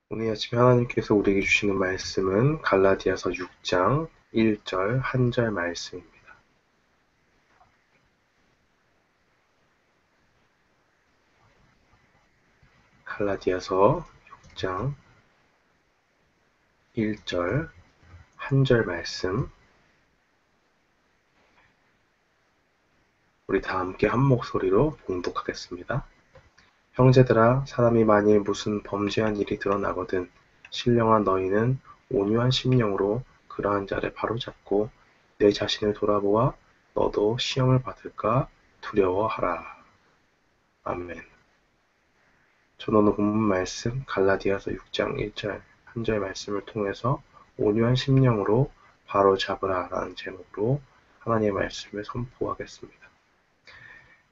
오늘 아침에 하나님께서 우리에게 주시는 말씀은 갈라디아서 6장 1절 한 절 말씀입니다. 갈라디아서 6장 1절 한 절 말씀, 우리 다 함께 한 목소리로 봉독하겠습니다. 형제들아, 사람이 만일 무슨 범죄한 일이 드러나거든 신령한 너희는 온유한 심령으로 그러한 자를 바로잡고 내 자신을 돌아보아 너도 시험을 받을까 두려워하라. 아멘. 저는 오늘 본문 말씀 갈라디아서 6장 1절 한 절 말씀을 통해서 온유한 심령으로 바로 잡으라 라는 제목으로 하나님의 말씀을 선포하겠습니다.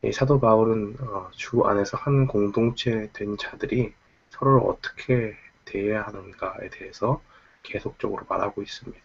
이 사도 바울은 주 안에서 한 공동체 된 자들이 서로를 어떻게 대해야 하는가에 대해서 계속적으로 말하고 있습니다.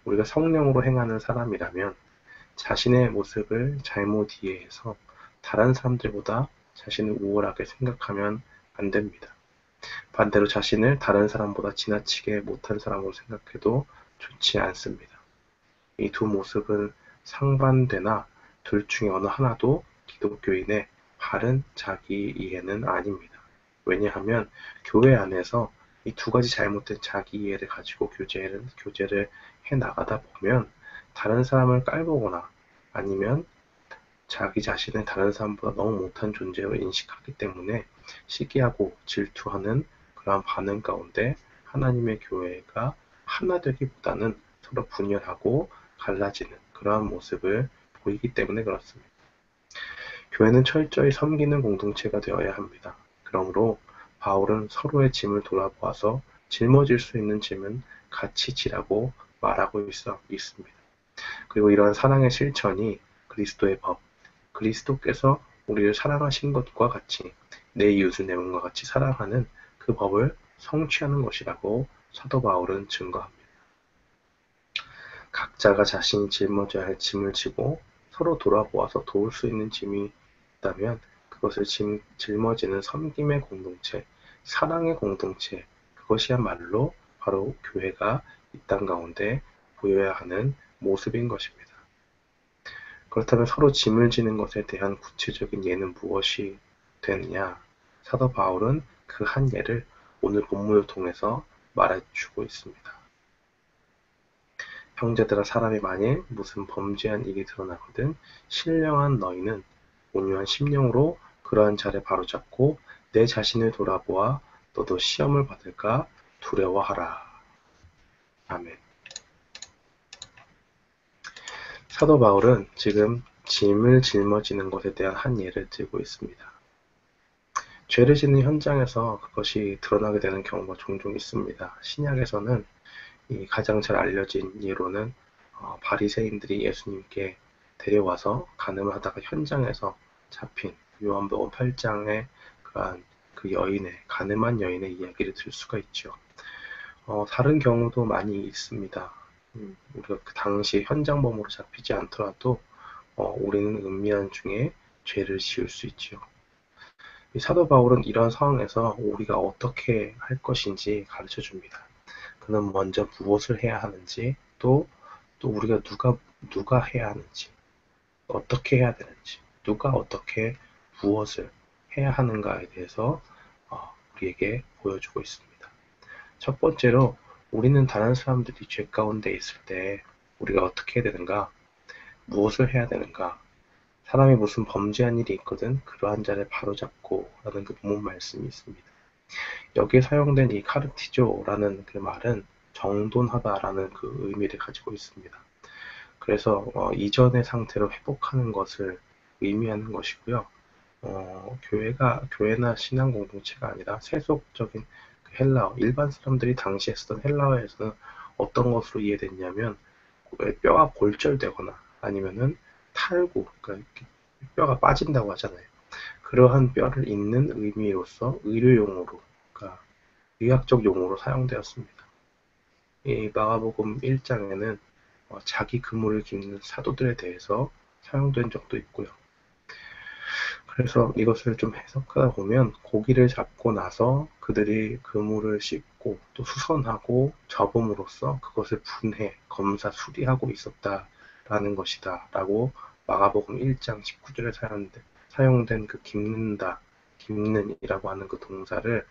우리가 성령으로 행하는 사람이라면 자신의 모습을 잘못 이해해서 다른 사람들보다 자신을 우월하게 생각하면 안 됩니다. 반대로 자신을 다른 사람보다 지나치게 못한 사람으로 생각해도 좋지 않습니다. 이 두 모습은 상반되나 둘 중에 어느 하나도 기독교인의 바른 자기 이해는 아닙니다. 왜냐하면 교회 안에서 이 두 가지 잘못된 자기 이해를 가지고 교제를 해 나가다 보면 다른 사람을 깔보거나 아니면 자기 자신을 다른 사람보다 너무 못한 존재로 인식하기 때문에 시기하고 질투하는 그러한 반응 가운데 하나님의 교회가 하나 되기보다는 서로 분열하고 갈라지는 그러한 모습을 보이기 때문에 그렇습니다. 교회는 철저히 섬기는 공동체가 되어야 합니다. 그러므로 바울은 서로의 짐을 돌아보아서 짊어질 수 있는 짐은 같이 지라고 말하고 있습니다. 그리고 이러한 사랑의 실천이 그리스도의 법, 그리스도께서 우리를 사랑하신 것과 같이 내 이웃을 내 몸과 같이 사랑하는 그 법을 성취하는 것이라고 사도 바울은 증거합니다. 각자가 자신이 짊어져야 할 짐을 지고 서로 돌아보아서 도울 수 있는 짐이 있다면 그것을 짊어지는 섬김의 공동체, 사랑의 공동체, 그것이야말로 바로 교회가 이 땅 가운데 보여야 하는 모습인 것입니다. 그렇다면 서로 짐을 지는 것에 대한 구체적인 예는 무엇이 되느냐? 사도 바울은 그 한 예를 오늘 본문을 통해서 말해주고 있습니다. 형제들아, 사람이 만일 무슨 범죄한 일이 드러나거든 신령한 너희는 온유한 심령으로 그러한 자를 바로잡고 내 자신을 돌아보아 너도 시험을 받을까 두려워하라. 아멘. 사도 바울은 지금 짐을 짊어지는 것에 대한 한 예를 들고 있습니다. 죄를 짓는 현장에서 그것이 드러나게 되는 경우가 종종 있습니다. 신약에서는 이 가장 잘 알려진 예로는 바리새인들이 예수님께 데려와서 간음하다가 현장에서 잡힌 요한복음 8장의 그러한 그 여인의 간음한 여인의 이야기를 들 수가 있죠. 다른 경우도 많이 있습니다. 우리가 그 당시 현장범으로 잡히지 않더라도 우리는 은밀한 중에 죄를 지을 수 있죠. 이 사도 바울은 이런 상황에서 우리가 어떻게 할 것인지 가르쳐 줍니다. 그는 먼저 무엇을 해야 하는지, 또 우리가 누가 해야 하는지, 어떻게 해야 되는지, 누가 어떻게 무엇을 해야 하는가에 대해서 우리에게 보여주고 있습니다. 첫 번째로 우리는 다른 사람들이 죄 가운데 있을 때 우리가 어떻게 해야 되는가, 무엇을 해야 되는가, 사람이 무슨 범죄한 일이 있거든 그러한 자를 바로잡고 라는 그 본문 말씀이 있습니다. 여기에 사용된 이 카르티조라는 그 말은 정돈하다라는 그 의미를 가지고 있습니다. 그래서 이전의 상태로 회복하는 것을 의미하는 것이고요. 교회나 신앙 공동체가 아니라 세속적인 그 헬라어, 일반 사람들이 당시에 쓰던 헬라어에서는 어떤 것으로 이해됐냐면 뼈가 골절되거나 아니면은 탈구, 그러니까 뼈가 빠진다고 하잖아요. 그러한 뼈를 잇는 의미로서 의료용어로, 그러니까 의학적 용어로 사용되었습니다. 이 마가복음 1장에는 자기 그물을 깁는 사도들에 대해서 사용된 적도 있고요. 그래서 이것을 좀 해석하다 보면 고기를 잡고 나서 그들이 그물을 씻고 또 수선하고 접음으로써 그것을 분해, 검사, 수리하고 있었다라는 것이다 라고 마가복음 1장 19절에 사용된 그 깁는다, 깁는이라고 하는 그 동사를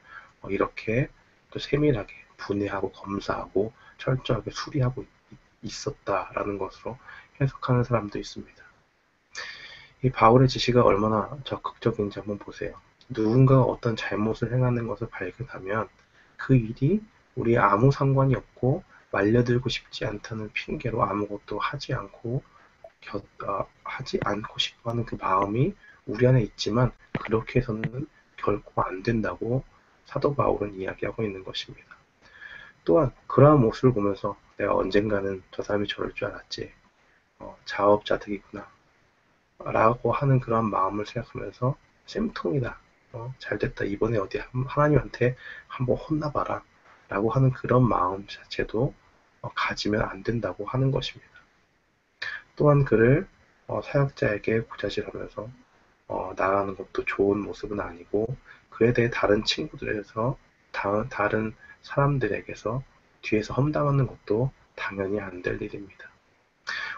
이렇게 또 세밀하게 분해하고 검사하고 철저하게 수리하고 있었다라는 것으로 해석하는 사람도 있습니다. 이 바울의 지시가 얼마나 적극적인지 한번 보세요. 누군가가 어떤 잘못을 행하는 것을 발견하면 그 일이 우리에 아무 상관이 없고 말려들고 싶지 않다는 핑계로 아무것도 하지 않고 싶어하는 그 마음이 우리 안에 있지만 그렇게 해서는 결코 안 된다고 사도 바울은 이야기하고 있는 것입니다. 또한 그러한 모습을 보면서 내가 언젠가는 저 사람이 저럴 줄 알았지. 자업자득이구나. 라고 하는 그런 마음을 생각하면서 쌤통이다. 잘됐다. 이번에 어디 하나님한테 한번 혼나봐라. 라고 하는 그런 마음 자체도 가지면 안 된다고 하는 것입니다. 또한 그를 사역자에게 부자질하면서 나가는 것도 좋은 모습은 아니고 그에 대해 다른 친구들에서 다른 사람들에게서 뒤에서 험담하는 것도 당연히 안 될 일입니다.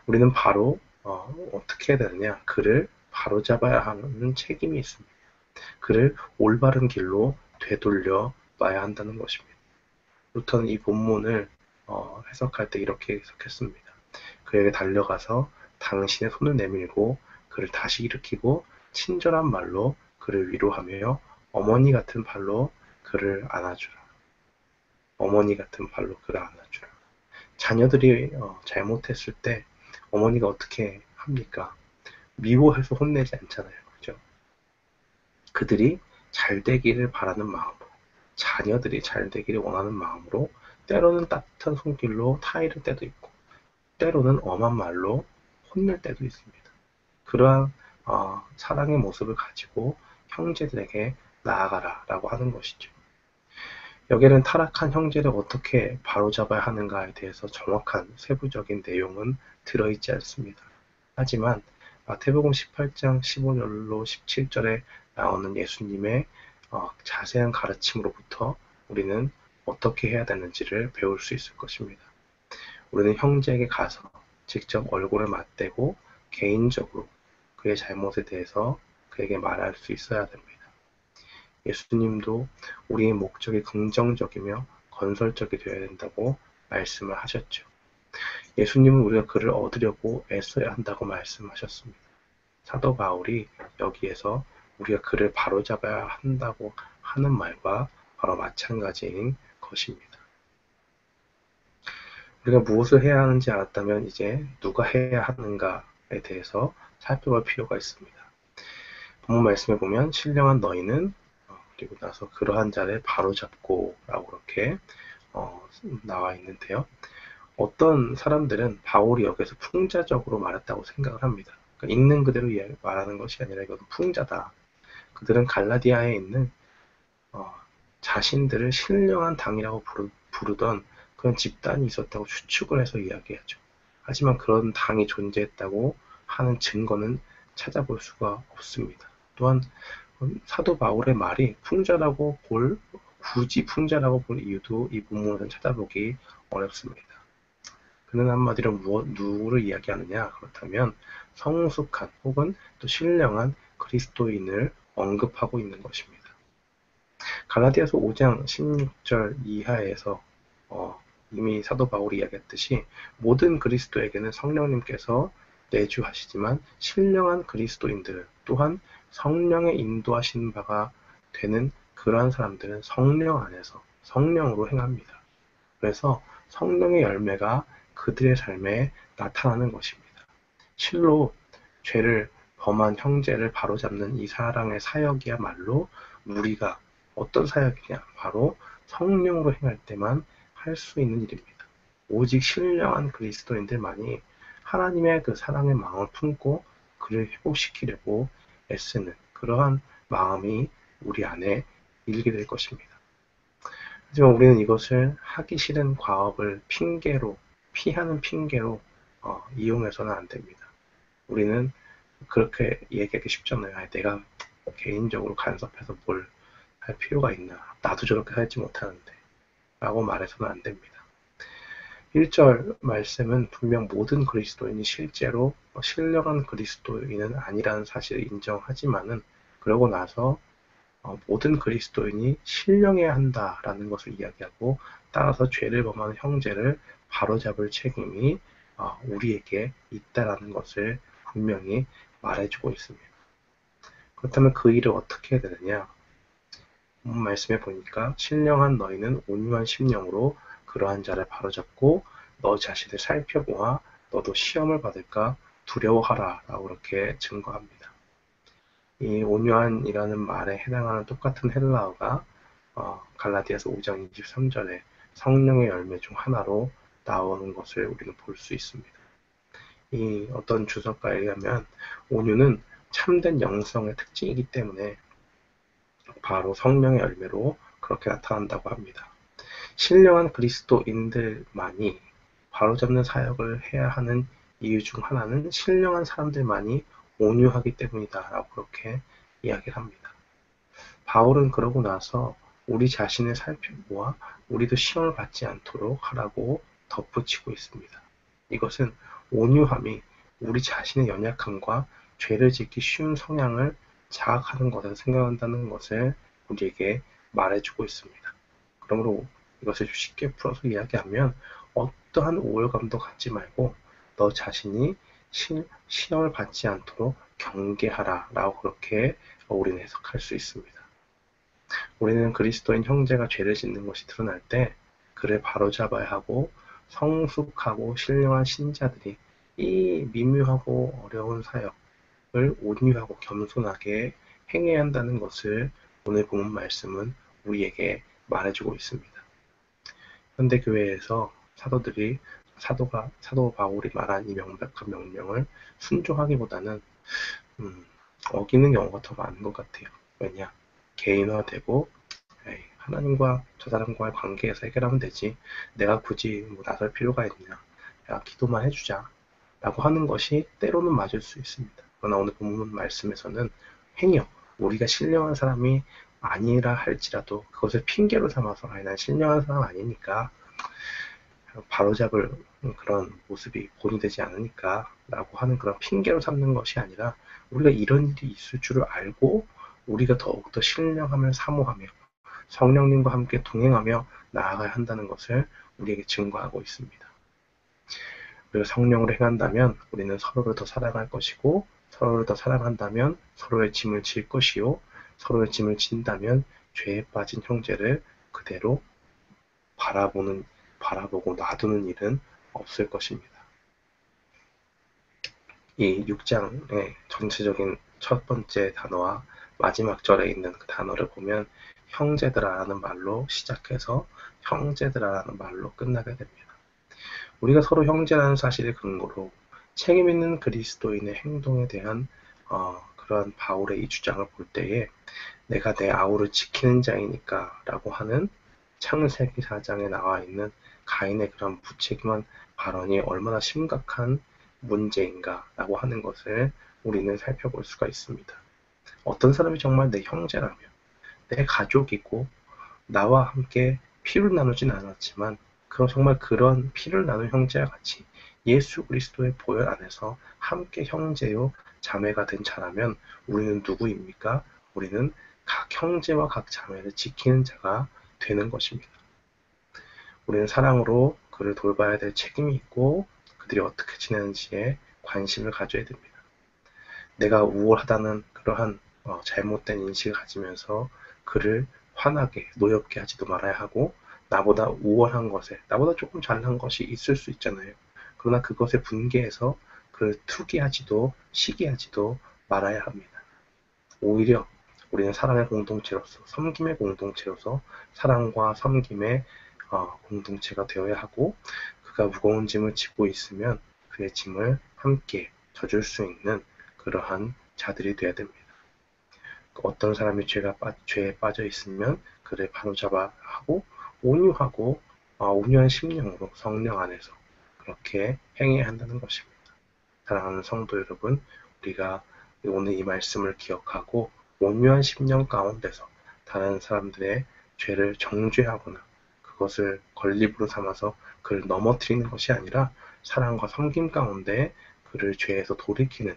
우리는 바로 어떻게 해야 되느냐? 그를 바로잡아야 하는 책임이 있습니다. 그를 올바른 길로 되돌려 놔야 한다는 것입니다. 루터는 이 본문을 해석할 때 이렇게 해석했습니다. 그에게 달려가서 당신의 손을 내밀고 그를 다시 일으키고 친절한 말로 그를 위로하며 어머니 같은 발로 그를 안아주라. 어머니 같은 발로 그를 안아주라. 자녀들이 잘못했을 때 어머니가 어떻게 합니까? 미워해서 혼내지 않잖아요. 그죠? 그들이 잘 되기를 바라는 마음으로, 자녀들이 잘 되기를 원하는 마음으로 때로는 따뜻한 손길로 타이를 때도 있고 때로는 엄한 말로 혼낼 때도 있습니다. 그러한 사랑의 모습을 가지고 형제들에게 나아가라 라고 하는 것이죠. 여기에는 타락한 형제를 어떻게 바로잡아야 하는가에 대해서 정확한 세부적인 내용은 들어있지 않습니다. 하지만 마태복음 18장 15절로 17절에 나오는 예수님의 자세한 가르침으로부터 우리는 어떻게 해야 되는지를 배울 수 있을 것입니다. 우리는 형제에게 가서 직접 얼굴을 맞대고 개인적으로 그의 잘못에 대해서 그에게 말할 수 있어야 됩니다. 예수님도 우리의 목적이 긍정적이며 건설적이 되어야 된다고 말씀을 하셨죠. 예수님은 우리가 그를 얻으려고 애써야 한다고 말씀하셨습니다. 사도 바울이 여기에서 우리가 그를 바로잡아야 한다고 하는 말과 바로 마찬가지인 것입니다. 우리가 무엇을 해야 하는지 알았다면 이제 누가 해야 하는가에 대해서 살펴볼 필요가 있습니다. 본문 말씀에 보면 신령한 너희는 그리고 나서 그러한 자를 바로잡고 라고 그렇게 나와 있는데요. 어떤 사람들은 바울이 여기서 풍자적으로 말했다고 생각을 합니다. 그러니까 있는 그대로 말하는 것이 아니라 이것은 풍자다. 그들은 갈라디아에 있는 자신들을 신령한 당이라고 부르던 그런 집단이 있었다고 추측을 해서 이야기하죠. 하지만 그런 당이 존재했다고 하는 증거는 찾아볼 수가 없습니다. 또한 사도 바울의 말이 굳이 풍자라고 볼 이유도 이 본문에서 찾아보기 어렵습니다. 그는 한마디로 누구를 이야기하느냐? 그렇다면 성숙한 혹은 또 신령한 그리스도인을 언급하고 있는 것입니다. 갈라디아서 5장 16절 이하에서 이미 사도 바울이 이야기했듯이 모든 그리스도에게는 성령님께서 내주하시지만 신령한 그리스도인들 또한 성령의 인도하신 바가 되는 그러한 사람들은 성령 안에서 성령으로 행합니다. 그래서 성령의 열매가 그들의 삶에 나타나는 것입니다. 실로 죄를 범한 형제를 바로잡는 이 사랑의 사역이야말로 우리가 어떤 사역이냐? 바로 성령으로 행할 때만 할 수 있는 일입니다. 오직 신령한 그리스도인들만이 하나님의 그 사랑의 마음을 품고 그를 회복시키려고 애쓰는 그러한 마음이 우리 안에 일게 될 것입니다. 하지만 우리는 이것을 하기 싫은 과업을 피하는 핑계로 이용해서는 안 됩니다. 우리는 그렇게 얘기하기 쉽잖아요. 내가 개인적으로 간섭해서 뭘 할 필요가 있나. 나도 저렇게 살지 못하는데. 라고 말해서는 안 됩니다. 1절 말씀은 분명 모든 그리스도인이 실제로 신령한 그리스도인은 아니라는 사실을 인정하지만은 그러고 나서 모든 그리스도인이 신령해야 한다라는 것을 이야기하고 따라서 죄를 범하는 형제를 바로잡을 책임이 우리에게 있다라는 것을 분명히 말해주고 있습니다. 그렇다면 그 일을 어떻게 해야 되느냐? 말씀해 보니까 신령한 너희는 온유한 심령으로 그러한 자를 바로잡고 너 자신을 살펴보아 너도 시험을 받을까 두려워하라 라고 그렇게 증거합니다. 이 온유한이라는 말에 해당하는 똑같은 헬라어가 갈라디아서 5장 23절에 성령의 열매 중 하나로 나오는 것을 우리는 볼 수 있습니다. 이 어떤 주석가에 의하면 온유는 참된 영성의 특징이기 때문에 바로 성령의 열매로 그렇게 나타난다고 합니다. 신령한 그리스도인들만이 바로잡는 사역을 해야 하는 이유 중 하나는 신령한 사람들만이 온유하기 때문이다 라고 그렇게 이야기를 합니다. 바울은 그러고 나서 우리 자신을 살펴보아 우리도 시험을 받지 않도록 하라고 덧붙이고 있습니다. 이것은 온유함이 우리 자신의 연약함과 죄를 짓기 쉬운 성향을 자학하는 것을 생각한다는 것을 우리에게 말해주고 있습니다. 그러므로 이것을 쉽게 풀어서 이야기하면 어떠한 우월감도 갖지 말고 너 자신이 시험을 받지 않도록 경계하라 라고 그렇게 우리는 해석할 수 있습니다. 우리는 그리스도인 형제가 죄를 짓는 것이 드러날 때 그를 바로잡아야 하고 성숙하고 신령한 신자들이 이 미묘하고 어려운 사역을 온유하고 겸손하게 행해야 한다는 것을 오늘 본문 말씀은 우리에게 말해주고 있습니다. 현대 교회에서 사도들이 사도 바울이 말한 이 명백한 명령을 순종하기보다는 어기는 경우가 더 많은 것 같아요. 왜냐? 개인화되고 하나님과 저 사람과의 관계에서 해결하면 되지. 내가 굳이 뭐 나설 필요가 있냐. 야, 기도만 해주자. 라고 하는 것이 때로는 맞을 수 있습니다. 그러나 오늘 본문 말씀에서는 행여 우리가 신령한 사람이 아니라 할지라도 그것을 핑계로 삼아서 아니 난 신령한 사람 아니니까 바로잡을 그런 모습이 본이 되지 않으니까 라고 하는 그런 핑계로 삼는 것이 아니라 우리가 이런 일이 있을 줄을 알고 우리가 더욱더 신령함을 사모하며 성령님과 함께 동행하며 나아가야 한다는 것을 우리에게 증거하고 있습니다. 우리가 성령으로 행한다면 우리는 서로를 더 사랑할 것이고 서로를 더 사랑한다면 서로의 짐을 질 것이요 서로의 짐을 진다면 죄에 빠진 형제를 그대로 바라보고 놔두는 일은 없을 것입니다. 이 6장의 전체적인 첫 번째 단어와 마지막 절에 있는 그 단어를 보면 형제들아라는 말로 시작해서 형제들아라는 말로 끝나게 됩니다. 우리가 서로 형제라는 사실을 근거로 책임 있는 그리스도인의 행동에 대한 그러한 바울의 이 주장을 볼 때에 내가 내 아우를 지키는 자이니까 라고 하는 창세기 4장에 나와 있는 가인의 그런 무책임한 발언이 얼마나 심각한 문제인가 라고 하는 것을 우리는 살펴볼 수가 있습니다. 어떤 사람이 정말 내 형제라면 내 가족이고 나와 함께 피를 나누진 않았지만 정말 그런 피를 나눈 형제와 같이 예수 그리스도의 보혈 안에서 함께 형제요 자매가 된 자라면 우리는 누구입니까? 우리는 각 형제와 각 자매를 지키는 자가 되는 것입니다. 우리는 사랑으로 그를 돌봐야 될 책임이 있고 그들이 어떻게 지내는지에 관심을 가져야 됩니다. 내가 우월하다는 그러한 잘못된 인식을 가지면서 그를 화나게 노엽게 하지도 말아야 하고 나보다 우월한 것에 나보다 조금 잘난 것이 있을 수 있잖아요. 그러나 그것에 분개해서 그를 투기하지도 시기하지도 말아야 합니다. 오히려 우리는 사랑의 공동체로서 섬김의 공동체로서 사랑과 섬김의 공동체가 되어야 하고 그가 무거운 짐을 지고 있으면 그의 짐을 함께 져줄 수 있는 그러한 자들이 되어야 됩니다. 어떤 사람이 죄에 빠져 있으면 그를 바로잡아 하고 온유하고 온유한 심령으로 성령 안에서 그렇게 행해야 한다는 것입니다. 사랑하는 성도 여러분, 우리가 오늘 이 말씀을 기억하고 온유한 심령 가운데서 다른 사람들의 죄를 정죄하거나 그것을 건립으로 삼아서 그를 넘어뜨리는 것이 아니라 사랑과 섬김 가운데 그를 죄에서 돌이키는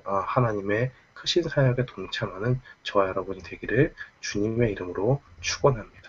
하나님의 크신 사역에 동참하는 저와 여러분이 되기를 주님의 이름으로 축원합니다.